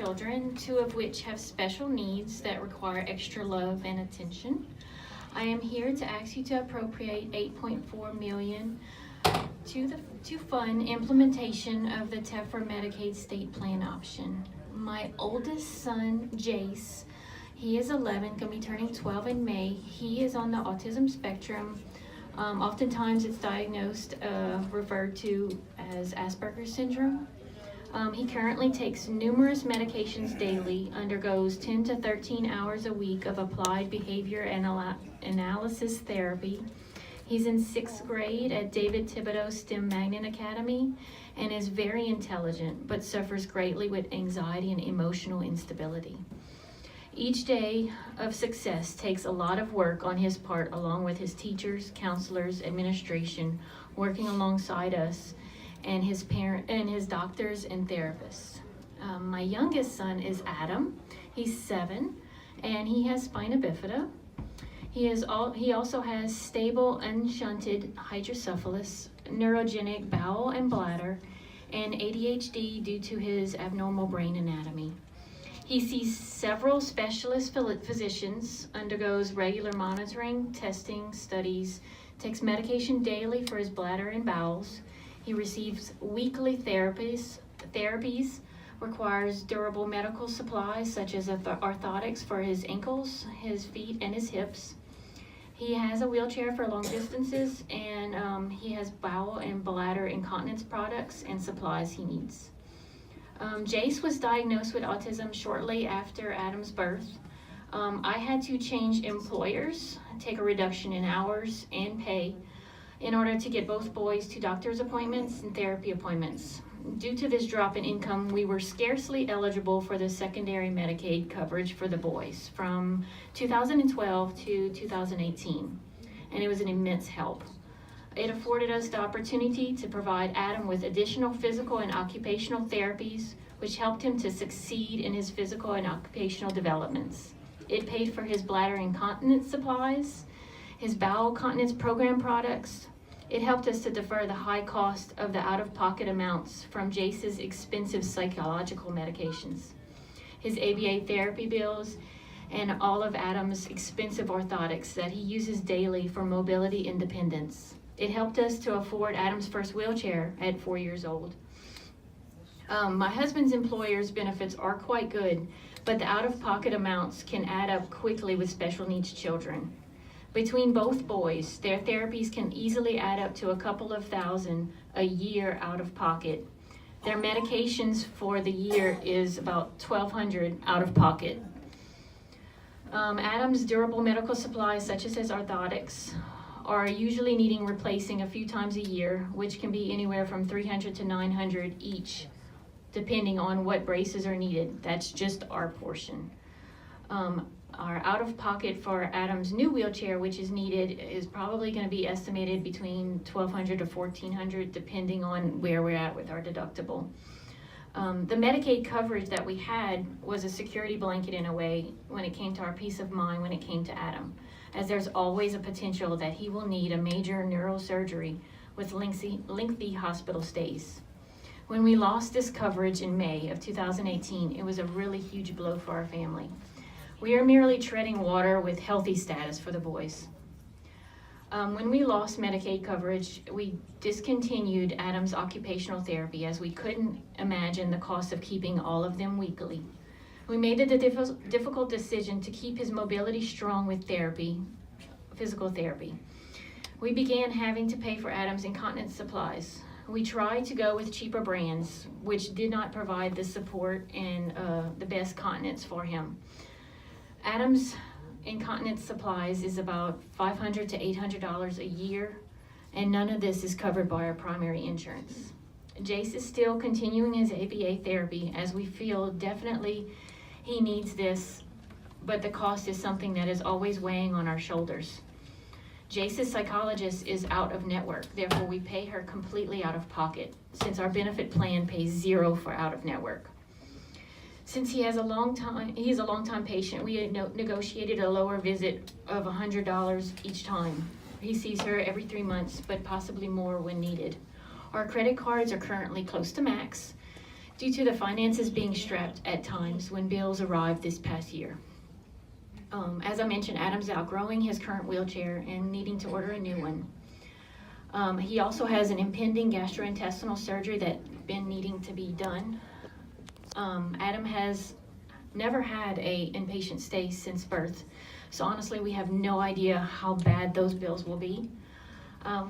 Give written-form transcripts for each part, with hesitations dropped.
children, 2 of which have special needs that require extra love and attention. I am here to ask you to appropriate $8.4 million to fund implementation of the Tefra Medicaid state plan option. My oldest son, Jace, he is 11, going to be turning 12 in May. He is on the autism spectrum. Oftentimes it's diagnosed, referred to as Asperger's syndrome. He currently takes numerous medications daily, undergoes 10 to 13 hours a week of applied behavior analysis therapy. He's in 6th grade at David Thibodeau STEM Magnet Academy and is very intelligent, but suffers greatly with anxiety and emotional instability. Each day of success takes a lot of work on his part, along with his teachers, counselors, administration, working alongside us, and his doctors and therapists. My youngest son is Adam. He's 7, and he has spina bifida. He also has stable unshunted hydrocephalus, neurogenic bowel and bladder, and ADHD due to his abnormal brain anatomy. He sees several specialist physicians, undergoes regular monitoring, testing, studies, takes medication daily for his bladder and bowels. He receives weekly therapies, requires durable medical supplies such as orthotics for his ankles, his feet, and his hips. He has a wheelchair for long distances, and he has bowel and bladder incontinence products and supplies he needs. Jace was diagnosed with autism shortly after Adam's birth. I had to change employers, take a reduction in hours and pay in order to get both boys to doctor's appointments and therapy appointments. Due to this drop in income, we were scarcely eligible for the secondary Medicaid coverage for the boys from 2012 to 2018, and it was an immense help. It afforded us the opportunity to provide Adam with additional physical and occupational therapies, which helped him to succeed in his physical and occupational developments. It paid for his bladder incontinence supplies, his bowel continence program products. It helped us to defer the high cost of the out-of-pocket amounts from Jace's expensive psychological medications, his ABA therapy bills, and all of Adam's expensive orthotics that he uses daily for mobility independence. It helped us to afford Adam's first wheelchair at 4 years old. My husband's employer's benefits are quite good, but the out-of-pocket amounts can add up quickly with special needs children. Between both boys, their therapies can easily add up to a couple of thousand a year out of pocket. Their medications for the year is about $1,200 out of pocket. Adam's durable medical supplies, such as his orthotics, are usually needing replacing a few times a year, which can be anywhere from $300 to $900 each, depending on what braces are needed. That's just our portion. Our out-of-pocket for Adam's new wheelchair, which is needed, is probably going to be estimated between $1,200 to $1,400, depending on where we're at with our deductible. The Medicaid coverage that we had was a security blanket in a way when it came to our peace of mind when it came to Adam, as there's always a potential that he will need a major neurosurgery with lengthy hospital stays. When we lost this coverage in May of 2018, it was a really huge blow for our family. We are merely treading water with healthy status for the boys. When we lost Medicaid coverage, we discontinued Adam's occupational therapy as we couldn't imagine the cost of keeping all of them weekly. We made the difficult decision to keep his mobility strong with therapy, physical therapy. We began having to pay for Adam's incontinence supplies. We tried to go with cheaper brands, which did not provide the support and the best continence for him. Adam's incontinence supplies is about $500 to $800 a year, and none of this is covered by our primary insurance. Jace is still continuing his ABA therapy, as we feel definitely he needs this, but the cost is something that is always weighing on our shoulders. Jace's psychologist is out of network, therefore we pay her completely out of pocket, since our benefit plan pays $0 for out of network. Since he's a long time patient, we negotiated a lower visit of $100 each time. He sees her every 3 months, but possibly more when needed. Our credit cards are currently close to max due to the finances being strapped at times when bills arrived this past year. As I mentioned, Adam's outgrowing his current wheelchair and needing to order a new one. He also has an impending gastrointestinal surgery that's been needing to be done. Adam has never had a inpatient stay since birth, so honestly we have no idea how bad those bills will be.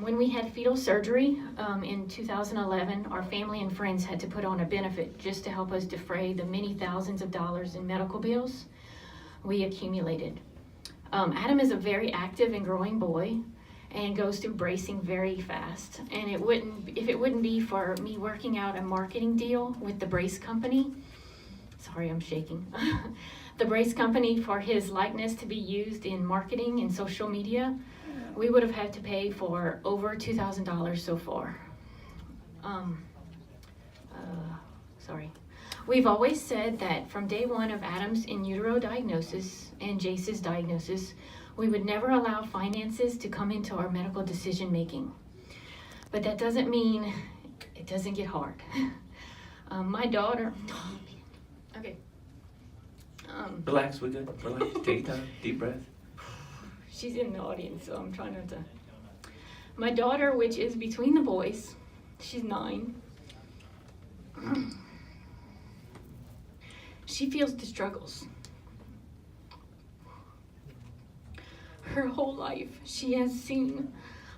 When we had fetal surgery in 2011, our family and friends had to put on a benefit just to help us defray the many thousands of dollars in medical bills we accumulated. Adam is a very active and growing boy and goes through bracing very fast. And if it wouldn't be for me working out a marketing deal with the brace company, sorry, I'm shaking. The brace company for his likeness to be used in marketing and social media, we would have had to pay for over $2,000 so far. Sorry. We've always said that from day one of Adam's in utero diagnosis and Jace's diagnosis, we would never allow finances to come into our medical decision making. But that doesn't mean it doesn't get hard. My daughter, okay. Relax, we're good. Relax, take time, deep breath. She's in the audience, so I'm trying not to. My daughter, which is between the boys, she's 9. She feels the struggles. Her whole life, she has seen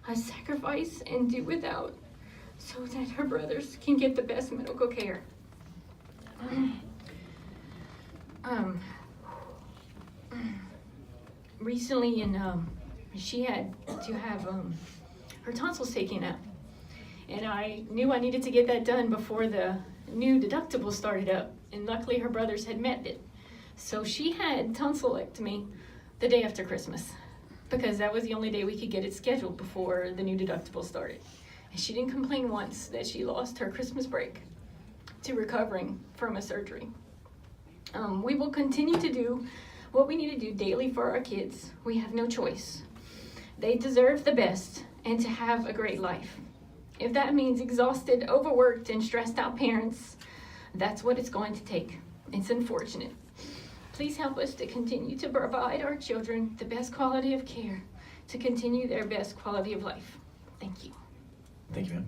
us sacrifice and do without so that her brothers can get the best medical care. Recently, she had to have her tonsils taken out, and I knew I needed to get that done before the new deductible started up, and luckily her brothers had met it. So she had tonsillectomy the day after Christmas, because that was the only day we could get it scheduled before the new deductible started. And she didn't complain once that she lost her Christmas break to recovering from a surgery. We will continue to do what we need to do daily for our kids. We have no choice. They deserve the best and to have a great life. If that means exhausted, overworked, and stressed out parents, that's what it's going to take. It's unfortunate. Please help us to continue to provide our children the best quality of care, to continue their best quality of life. Thank you. Thank you, ma'am.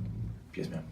Yes, ma'am.